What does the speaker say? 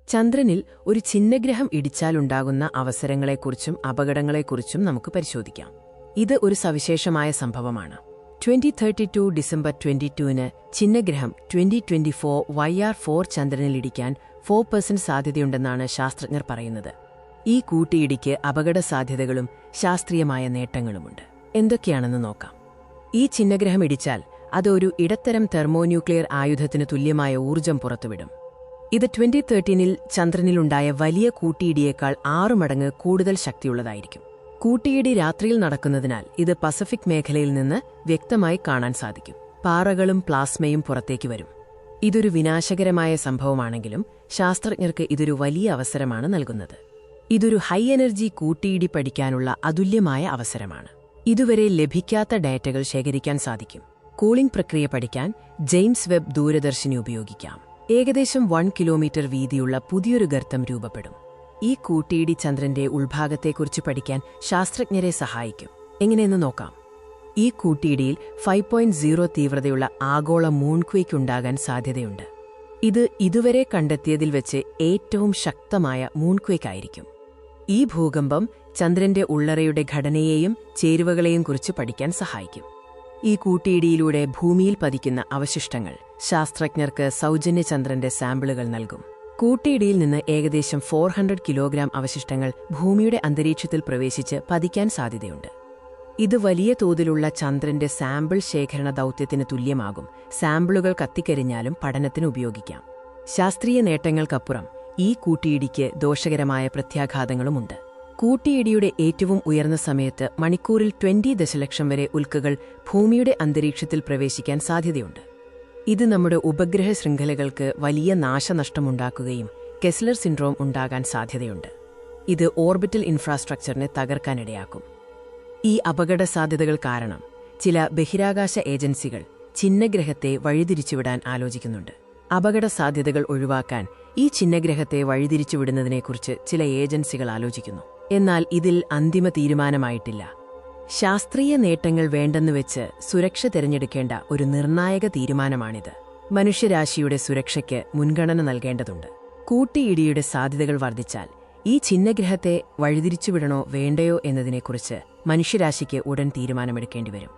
ചന്ദ്രനിൽ ഒരു ഛിന്നഗ്രഹം ഇടിച്ചാലുണ്ടാകുന്ന അവസരങ്ങളെക്കുറിച്ചും അപകടങ്ങളെക്കുറിച്ചും നമുക്ക് പരിശോധിക്കാം. ഇത് ഒരു സവിശേഷമായ സംഭവമാണ്. 2032 ഡിസംബർ 22-ന് ഛിന്നഗ്രഹം 2024 YR4 ചന്ദ്രനിലിടിക്കാൻ 4% സാധ്യതയുണ്ടെന്നാണ് ശാസ്ത്രജ്ഞർ പറയുന്നത്. ഈ കൂട്ടിയിടിക്ക് അപകടസാധ്യതകളും ശാസ്ത്രീയമായ നേട്ടങ്ങളുമുണ്ട്. എന്തൊക്കെയാണെന്ന് നോക്കാം. ഈ ഛിന്നഗ്രഹം ഇടിച്ചാൽ അത് ഒരു ഇടത്തരം തെർമോന്യൂക്ലിയർ ആയുധത്തിന് തുല്യമായ ഊർജ്ജം പുറത്തുവിടും. ഇത് 2013-ൽ ചന്ദ്രനിലുണ്ടായ വലിയ കൂട്ടിയിടിയേക്കാൾ 6 മടങ്ങ് കൂടുതൽ ശക്തിയുള്ളതായിരിക്കും. കൂട്ടിയിടി രാത്രിയിൽ നടക്കുന്നതിനാൽ ഇത് പസഫിക് മേഖലയിൽ നിന്ന് വ്യക്തമായി കാണാൻ സാധിക്കും. പാറകളും പ്ലാസ്മയും പുറത്തേക്ക് വരും. ഇതൊരു വിനാശകരമായ സംഭവമാണെങ്കിലും ശാസ്ത്രജ്ഞർക്ക് ഇതൊരു വലിയ അവസരമാണ് നൽകുന്നത്. ഇതൊരു ഹൈ എനർജി കൂട്ടിയിടി പഠിക്കാനുള്ള അതുല്യമായ അവസരമാണ്. ഇതുവരെ ലഭിക്കാത്ത ഡാറ്റകൾ ശേഖരിക്കാൻ സാധിക്കും. കൂളിംഗ് പ്രക്രിയ പഠിക്കാൻ ജെയിംസ് വെബ് ദൂരദർശിനി ഉപയോഗിക്കാം. ഏകദേശം 1 കിലോമീറ്റർ വീതിയുള്ള പുതിയൊരു ഗർത്തം രൂപപ്പെടും. ഈ കൂട്ടിയിടി ചന്ദ്രന്റെ ഉൾഭാഗത്തെക്കുറിച്ച് പഠിക്കാൻ ശാസ്ത്രജ്ഞരെ സഹായിക്കും. എങ്ങനെയെന്ന് നോക്കാം. ഈ കൂട്ടിയിടിയിൽ 5.0 തീവ്രതയുള്ള ആഗോള മൂൺക്വേക്ക് ഉണ്ടാകാൻ സാധ്യതയുണ്ട്. ഇത് ഇതുവരെ കണ്ടെത്തിയതിൽ വെച്ച് ഏറ്റവും ശക്തമായ മൂൺക്വേക്കായിരിക്കും. ഈ ഭൂകമ്പം ചന്ദ്രന്റെ ഉള്ളറയുടെ ഘടനയെയും ചേരുവകളെയും കുറിച്ച് പഠിക്കാൻ സഹായിക്കും. ഈ കൂട്ടിയിടിയിലൂടെ ഭൂമിയിൽ പതിക്കുന്ന അവശിഷ്ടങ്ങൾ ശാസ്ത്രജ്ഞർക്ക് സൗജന്യ ചന്ദ്രന്റെ സാമ്പിളുകൾ നൽകും. കൂട്ടിയിടിയിൽ നിന്ന് ഏകദേശം 400 കിലോഗ്രാം അവശിഷ്ടങ്ങൾ ഭൂമിയുടെ അന്തരീക്ഷത്തിൽ പ്രവേശിച്ച് പതിക്കാൻ സാധ്യതയുണ്ട്. ഇത് വലിയ തോതിലുള്ള ചന്ദ്രന്റെ സാമ്പിൾ ശേഖരണ ദൗത്യത്തിന് തുല്യമാകും. സാമ്പിളുകൾ കത്തിക്കരിഞ്ഞാലും പഠനത്തിന് ഉപയോഗിക്കാം. ശാസ്ത്രീയ നേട്ടങ്ങൾക്കപ്പുറം ഈ കൂട്ടിയിടിക്ക് ദോഷകരമായ പ്രത്യാഘാതങ്ങളുമുണ്ട്. കൂട്ടിയിടിയുടെ ഏറ്റവും ഉയർന്ന സമയത്ത് മണിക്കൂറിൽ 20 ദശലക്ഷം വരെ ഉൽക്കകൾ ഭൂമിയുടെ അന്തരീക്ഷത്തിൽ പ്രവേശിക്കാൻ സാധ്യതയുണ്ട്. ഇത് നമ്മുടെ ഉപഗ്രഹ ശൃംഖലകൾക്ക് വലിയ നാശനഷ്ടമുണ്ടാക്കുകയും കെസ്ലർ സിൻഡ്രോം ഉണ്ടാകാൻ സാധ്യതയുണ്ട്. ഇത് ഓർബിറ്റൽ ഇൻഫ്രാസ്ട്രക്ചറിനെ തകർക്കാനിടയാക്കും. ഈ അപകടസാധ്യതകൾ കാരണം ചില ബഹിരാകാശ ഏജൻസികൾ ഛിന്നഗ്രഹത്തെ വഴിതിരിച്ചുവിടാൻ ആലോചിക്കുന്നുണ്ട്. അപകടസാധ്യതകൾ ഒഴിവാക്കാൻ ഈ ഛിന്നഗ്രഹത്തെ വഴിതിരിച്ചുവിടുന്നതിനെക്കുറിച്ച് ചില ഏജൻസികൾ ആലോചിക്കുന്നു. എന്നാൽ ഇതിൽ അന്തിമ തീരുമാനമായിട്ടില്ല. ശാസ്ത്രീയ നേട്ടങ്ങൾ വേണ്ടെന്നുവെച്ച് സുരക്ഷ തിരഞ്ഞെടുക്കേണ്ട ഒരു നിർണായക തീരുമാനമാണിത്. മനുഷ്യരാശിയുടെ സുരക്ഷയ്ക്ക് മുൻഗണന നൽകേണ്ടതുണ്ട്. കൂട്ടിയിടിയുടെ സാധ്യതകൾ വർദ്ധിച്ചാൽ ഈ ഛിന്നഗ്രഹത്തെ വഴിതിരിച്ചുവിടണോ വേണ്ടയോ എന്നതിനെക്കുറിച്ച് മനുഷ്യരാശിക്ക് ഉടൻ തീരുമാനമെടുക്കേണ്ടിവരും.